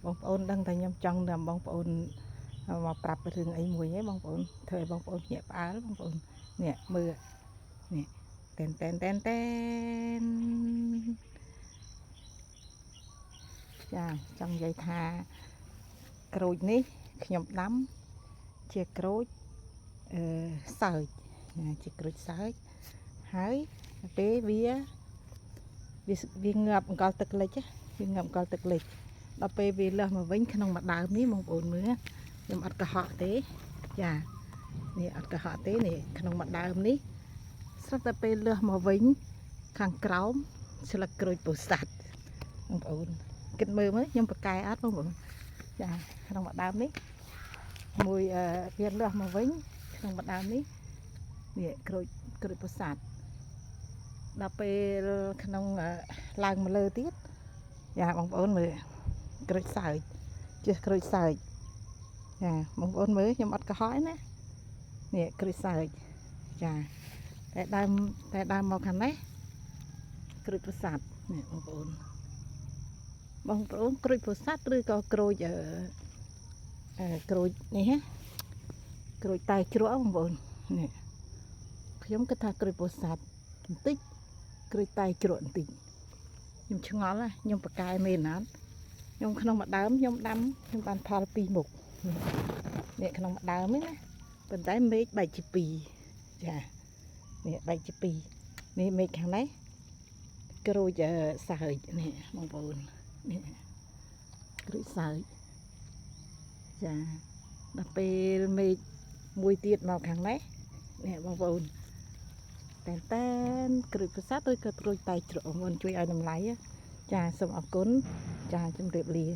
បងប្អូនដឹងតែខ្ញុំចង់តាមបងប្អូនមកប្រាប់រឿងអីមួយហ៎បងប្អូនធ្វើឲ្យបងប្អូនភ្ញាក់ផ្អើលបងប្អូននេះមើលនេះតែនចាចង់និយាយថាក្រូចនេះខ្ញុំដាំជាក្រូចសើចជាក្រូចសើចហើយពេលវាងាប់អង្កល់ទឹកលិចវាងាប់អង្កល់ទឹកលិចដល់ពេលវាលើសមកវិញក្នុងមួយដើមនេះបងប្អូនមើលខ្ញុំអត់កុហកទេចានេះអត់កុហកទេនេះក្នុងមួយដើមនេះស្រាប់តែពេលលើសមកវិញខាងក្រោមស្លឹកក្រូចពោធិ៍សាត់បងប្អូនគិតមើលមើលខ្ញុំប្រកែអត់បងប្អូនចាក្នុងមួយដើមនេះមួយវាលើសមកវិញក្នុងមួយដើមនេះនេះក្រូចពោធិ៍សាត់ដល់ពេលក្នុងឡើងមកលើទៀតចាបងប្អូនមើលក្រូចសើចជាក្រូចសើចចាបងប្អូនមើលខ្ញុំអត់កុហកណានេះក្រូចសើចចាតែដើមមកខាងនេះក្រូចពោធិ៍សាត់នេះបងប្អូនក្រូចពោធិ៍សាត់ឬក៏ក្រូចក្រូចនេះហ៎ក្រូចតែជ្រក់បងប្អូននេះខ្ញុំគិតថាក្រូចពោធិ៍សាត់បន្តិចក្រូចតែជ្រក់បន្តិចខ្ញុំឆ្ងល់ណាខ្ញុំប្រកែមែនណាខ្ញុំក្នុងមួយដើមខ្ញុំដាំខ្ញុំបានផល2មុខនេះក្នុងមួយដើមនេះណាប៉ុន្តែមេឃបែកជា2ចានេះបែកជា2នេះមេឃខាងនេះក្រូចសើចនេះបងប្អូននេះក្រូចសើចចាដល់ពេលមេឃមួយទៀតមកខាងនេះនេះបងប្អូនតែក្រូចពោធិ៍សាត់ឬក៏ក្រូចតែជ្រក់បងប្អូនជួយឲ្យតម្លៃចាសូមអរគុណចាជម្រាបលា